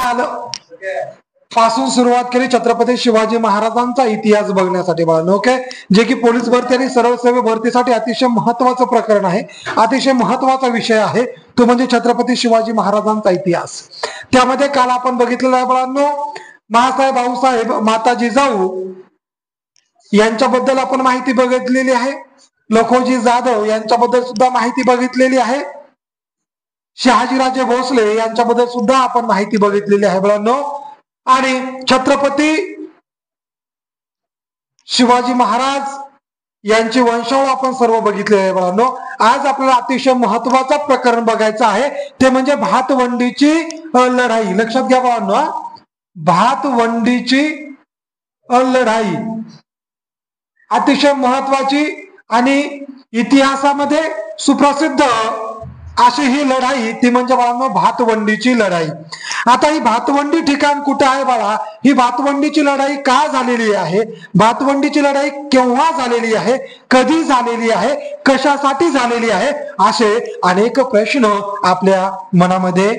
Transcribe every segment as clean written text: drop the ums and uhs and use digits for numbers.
आलं पासून सुरुवात केली छत्रपती शिवाजी महाराजांचा इतिहास बघण्यासाठी बाळांनो. ओके, जे की पोलीस भरती आणि सरळ सेवा भरतीसाठी अतिशय महत्वाचं प्रकरण आहे, अतिशय महत्वाचा विषय आहे तो म्हणजे छत्रपती शिवाजी महाराजांचा इतिहास. त्यामध्ये काल आपण बघितलेलं आहे बाळांनो, महासाहेब भाऊसाहेब माता जिजाऊ यांच्याबद्दल आपण माहिती बघितलेली आहे, लखोजी जाधव यांच्याबद्दल सुद्धा माहिती बघितलेली आहे, शहाजीराजे भोसले यांच्याबद्दल सुद्धा आपण माहिती बघितलेली आहे बाळांनो. आणि छत्रपती शिवाजी महाराज यांची वंशावळ आपण सर्व बघितले आहे बाळांनो. आज आपल्याला अतिशय महत्वाचा प्रकरण बघायचं आहे ते म्हणजे भातवंडीची लढाई. लक्षात घ्या बाळांनो, भातवंडीची लढाई अतिशय महत्वाची आणि इतिहासामध्ये सुप्रसिद्ध अशी ही लढाई ती म्हणजे बाळांनो भातवंडीची लढाई. आता ही भातवंडी ठिकाण कुठे आहे बाळा, ही भातवंडीची लढाई का झालेली आहे, भातवंडीची लढाई केव्हा झालेली आहे, कधी झालेली आहे, कशासाठी झालेली आहे, असे अनेक प्रश्न आपल्या मनामध्ये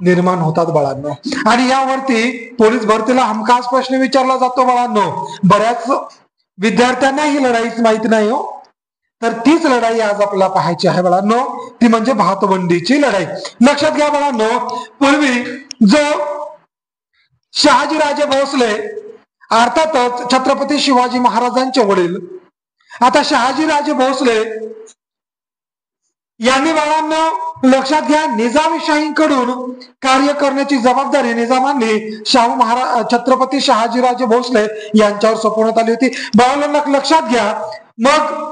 निर्माण होतात बाळांनो. आणि यावरती पोलीस भरतीला हमखास प्रश्न विचारला जातो बाळांनो. बऱ्याच विद्यार्थ्यांना ही लढाईच माहिती नाही हो, तर तीच लढाई आज आपल्याला पाहायची आहे बाळांनो, ती म्हणजे भातवंडीची लढाई. लक्षात घ्या बाळांनो, पूर्वी जो शहाजीराजे भोसले अर्थातच छत्रपती शिवाजी महाराजांचे वडील, आता शहाजीराजे भोसले यांनी बाळांनो लक्षात घ्या निजामशाहीकडून कार्य करण्याची जबाबदारी निजामांनी शाहू महाराज छत्रपती शहाजीराजे भोसले यांच्यावर सोपवण्यात आली होती. बाळांनो लक्षात घ्या, मग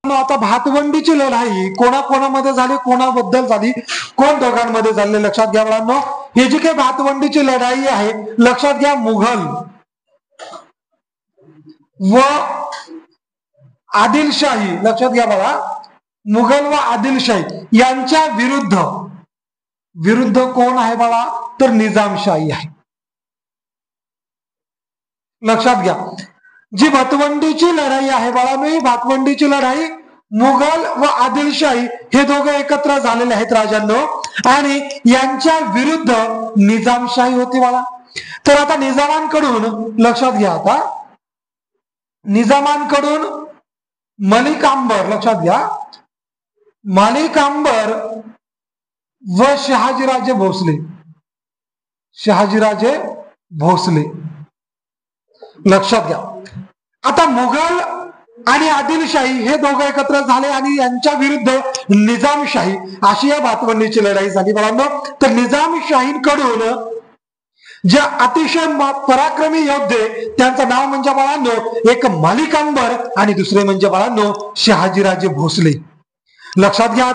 आता भातवंडीची लढाई कोणाकोणामध्ये झाली, कोणाबद्दल झाली, कोण दोघांमध्ये झाली, लक्षात घ्या बाळांनो. ही जी काही भातवंडीची लढाई आहे, लक्षात घ्या मुघल व आदिलशाही, लक्षात घ्या बाळा, मुघल व आदिलशाही यांच्या विरुद्ध, विरुद्ध कोण आहे बाळा, तर निजामशाही आहे. लक्षात घ्या, जी भातवंडीची लढाई आहे बाळांनो, ही भातवंडीची लढाई मुघल व आदिलशाही हे दोघे एकत्र झालेले आहेत राजांनो, आणि यांच्या विरुद्ध निजामशाही होती बाळा. तर आता निजामांकडून लक्षात घ्या, आता निजामांकडून मलिक अंबर, लक्षात घ्या, मलिक अंबर व शहाजीराजे भोसले, शहाजीराजे भोसले, लक्षात घ्या. आता मुघल आणि आदिलशाही हे दोघं एकत्र झाले आणि यांच्या विरुद्ध निजामशाही अशी या भातवंडीची लढाई झाली बाळांनो. तर निजामशाहीकडून जे अतिशय पराक्रमी योद्धे त्यांचं नाव म्हणजे बाळांनो एक मलिक अंबर आणि दुसरे म्हणजे बाळांनो शहाजीराजे भोसले. लक्षात घ्या,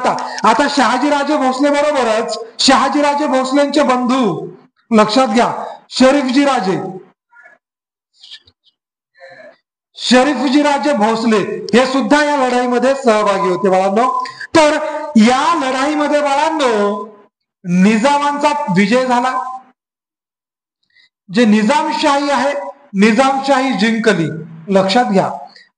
आता शहाजीराजे भोसले बरोबरच शहाजीराजे भोसलेंचे बंधू, लक्षात घ्या, शरीफजी राजे, शरीफजी राजे भोसले हे सुद्धा या लढाईमध्ये सहभागी होते बाळांनो. तर या लढाईमध्ये बाळांनो निजामांचा विजय झाला, जे निजामशाही आहे निजामशाही जिंकली. लक्षात घ्या,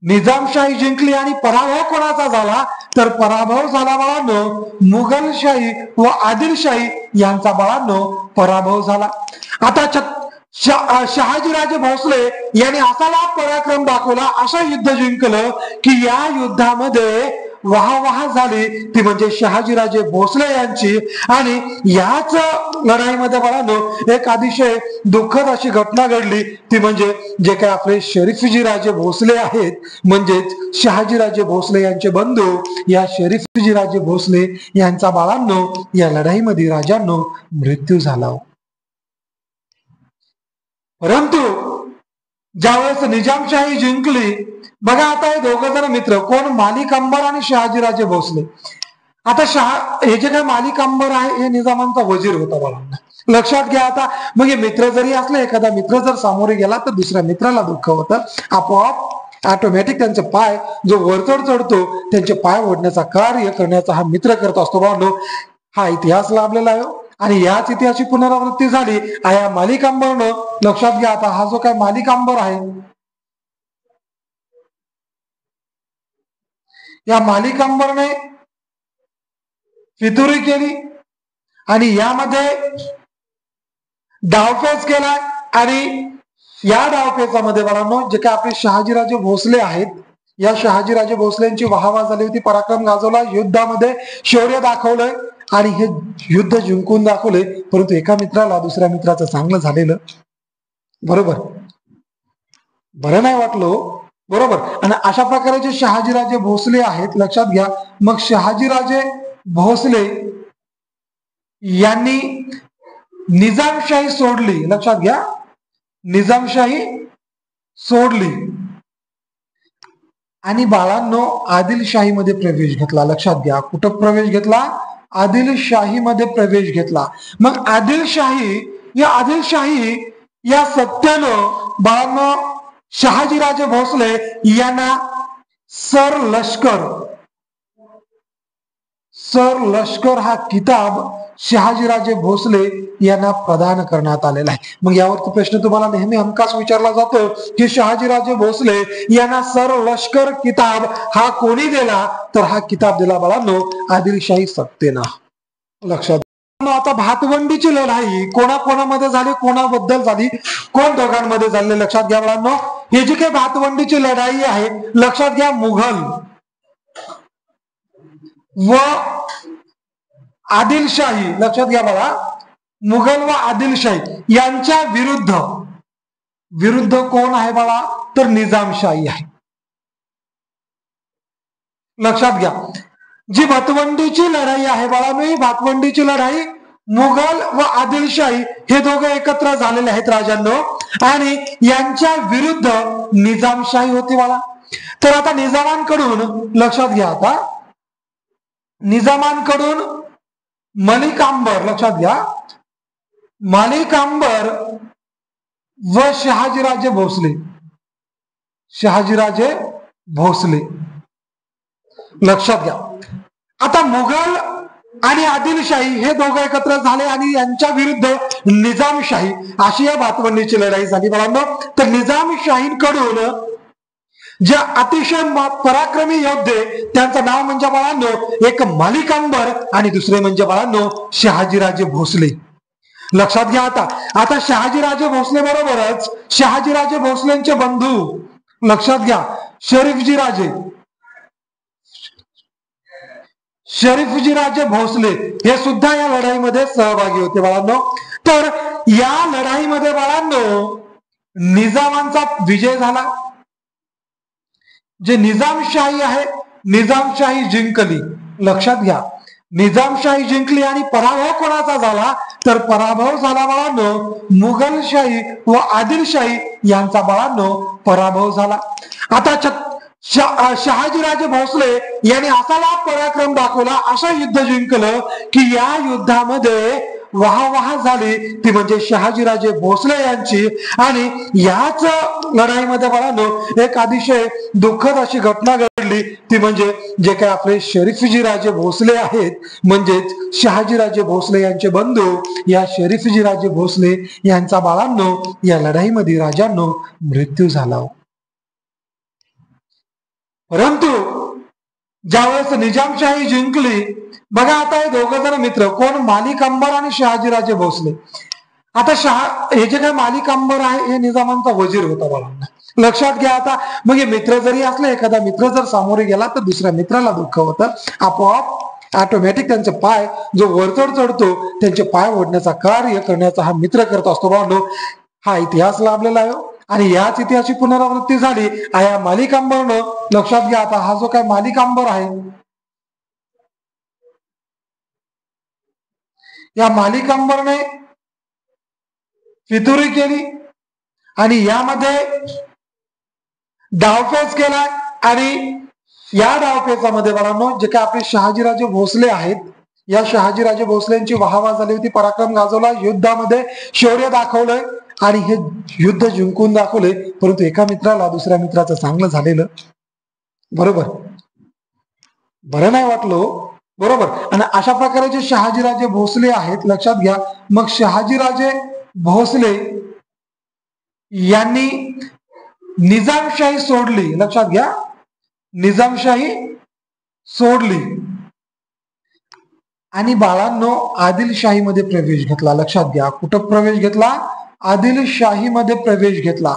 निजामशाही जिंकली आणि पराभव कोणाचा झाला, तर पराभव झाला बाळांनो मुघलशाही व आदिलशाही यांचा बाळांनो पराभव झाला. आता शहाजीराजे भोसले यांनी असा लाभ पराक्रम दाखवला, असं युद्ध जिंकलं की या युद्धामध्ये वाहवाह झाली ती म्हणजे शहाजीराजे भोसले यांची. आणि याच लढाईमध्ये बाळांनो एक अतिशय दुःखद अशी घटना घडली, ती म्हणजे जे काही आपले शरीफजी राजे भोसले आहेत, म्हणजेच शहाजीराजे भोसले यांचे बंधू या शरीफजी राजे भोसले यांचा बाळांनो या लढाईमध्ये राजांनो मृत्यू झाला. परंतु ज्यावेळेस निजामशाही जिंकली, बघा आता हे दोघं जण मित्र कोण, मालिक अंबर आणि शहाजीराजे भोसले. आता हे जे काही मालिक अंबर आहे हे निजामांचा वजीर होता बाळांना. लक्षात घ्या, आता मग हे मित्र जरी असले, एखादा मित्र जर सामोरे गेला तर दुसऱ्या मित्राला दुःख होतं, आपोआप ऑटोमॅटिक त्यांचे पाय जो वरचढ चढतो त्यांचे पाय ओढण्याचा कार्य करण्याचा हा मित्र करत असतो बाळांनो. हा इतिहास लाभलेला आहे आणि याच इतिहासाची पुनरावृत्ती झाली या मालिक अंबरनं. लक्षात घ्या, आता हा जो काय मालिक अंबर आहे, या मालिक अंबरने फितुरी केली आणि यामध्ये डावपेच केलाय आणि या डावपेचामध्ये बाळांनो जे काही आपले शहाजीराजे भोसले आहेत, या शहाजीराजे भोसलेंची वाहवा झाली होती, पराक्रम गाजवला, युद्धामध्ये शौर्य दाखवलंय आणि हे युद्ध जिंकून दाखवले. परंतु एका मित्राला दुसऱ्या मित्राचं चांगलं झालेलं बरोबर बरं नाही वाटलं बरोबर. आणि अशा प्रकारे जे शहाजीराजे भोसले आहेत लक्षात घ्या. मग शहाजीराजे भोसले यांनी निजामशाही सोडली, लक्षात घ्या, निजामशाही सोडली आणि बाळांनो आदिलशाहीमध्ये प्रवेश घेतला. लक्षात घ्या, कुठं प्रवेश घेतला? आदिलशाहीमध्ये प्रवेश घेतला. मग आदिलशाही या सत्यानं बाळांनो शहाजीराजे भोसले यांना सर लष्कर हा किताब शहाजीराजे भोसले यांना प्रदान करण्यात आलेला आहे. मग यावरती प्रश्न तुम्हाला नेहमी हमखास विचारला जातो की शहाजीराजे भोसले यांना सर लष्कर किताब हा कोणी दिला? तर हा किताब दिला बाळांनो आदिलशाही सत्तेनं. लक्षात. आता भातवंडीची लढाई कोणाकोणामध्ये झाली, कोणाबद्दल झाली, कोण दोघांमध्ये झाली? लक्षात घ्या बाळांनो, ही जी काही भातवंडीची लढाई आहे लक्षात घ्या, मुघल व आदिलशाही, लक्षात घ्या बघा, मुघल व आदिलशाही यांच्या विरुद्ध कोण आहे बाळा? तर निजामशाही आहे. लक्षात घ्या, जी भातवंडीची लढाई आहे बाळांनो, ही भातवंडीची लढाई मुघल व आदिलशाही हे दोघे एकत्र झालेले आहेत राजांनो, आणि यांच्या विरुद्ध निजामशाही होती बाळा. तर आता निजामांकडून लक्षात घ्या, आता निजामांकडून मलिक अंबर, लक्षात घ्या, मलिक अंबर व शहाजीराजे भोसले लक्षात घ्या. आता मुघल आणि आदिलशाही हे दोघं एकत्र झाले आणि यांच्या विरुद्ध निजामशाही अशी या भातवंडीची लढाई झाली बाळांनो. तर निजामशाहीकडून जे अतिशय पराक्रमी योद्धे त्यांचं नाव म्हणजे बाळांनो एक मलिक अंबर आणि दुसरे म्हणजे बाळांनो शहाजीराजे भोसले. लक्षात घ्या, आता शहाजीराजे भोसले बरोबरच शहाजीराजे भोसलेंचे बंधू लक्षात घ्या शरीफजीराजे भोसले हे सुद्धा या लढाईमध्ये सहभागी होते बाळांनो. तर या लढाईमध्ये बाळांनो निजामांचा विजय झाला. जे निजामशाही आहे निजामशाही जिंकली. लक्षात घ्या, निजामशाही जिंकली आणि पराभव कोणाचा झाला? तर पराभव झाला बाळांनो मुघलशाही व आदिलशाही यांचा बाळांनो पराभव झाला. आता शहाजीराजे भोसले यांनी असा पराक्रम दाखवला, असा युद्ध जिंकलं की या युद्धामध्ये वाहवाह झाली ती म्हणजे शहाजीराजे भोसले यांची. आणि याच लढाईमध्ये बाळांनो एक अतिशय दुःखद अशी घटना घडली, ती म्हणजे जे काही आपले शरीफजीराजे भोसले आहेत म्हणजेच शहाजीराजे भोसले यांचे बंधू या शरीफजीराजे भोसले यांचा बाळांनो या लढाईमध्ये राजांनो मृत्यू झाला. परंतु ज्यावेळेस निजामशाही जिंकली, बघा आता हे दोघं जण मित्र कोण? मलिक अंबर आणि शहाजीराजे भोसले. आता हे जे काय मलिक अंबर आहे हे निजामांचा वजीर होता बाळांना. लक्षात घ्या, आता मग हे मित्र जरी असले, एखादा मित्र जर सामोरे गेला तर दुसऱ्या मित्राला दुःख होतं. आपोआप ऑटोमॅटिक त्यांचे पाय जो वरचढ चढतो त्यांचे पाय ओढण्याचा कार्य करण्याचा हा मित्र करत असतो बाळांनो. हा इतिहास लाभलेला आहे आणि याच इतिहासाची पुनरावृत्ती झाली या मलिक अंबरनं. लक्षात घ्या, आता हा जो काय मलिक अंबर आहे या मलिक अंबरने फितुरी केली आणि यामध्ये डावपेच केला आणि या डावपेचामध्ये बाळांनो जे काय आपले शहाजीराजे भोसले आहेत, या शहाजीराजे भोसलेंची वाहवा झाली होती, पराक्रम गाजवला, युद्धामध्ये शौर्य दाखवलंय आणि हे युद्ध जिंकून दाखवले. परंतु एका मित्राला दुसऱ्या मित्राचं चांगलं झालेलं बरोबर बरं नाही वाटलं बरोबर. आणि अशा प्रकारे जे शहाजीराजे भोसले आहेत लक्षात घ्या, मग शहाजीराजे भोसले यांनी निजामशाही सोडली. लक्षात घ्या, निजामशाही सोडली आणि बाळांनो आदिलशाहीमध्ये प्रवेश घेतला. लक्षात घ्या, कुठं प्रवेश घेतला? आदिलशाहीमध्ये प्रवेश घेतला.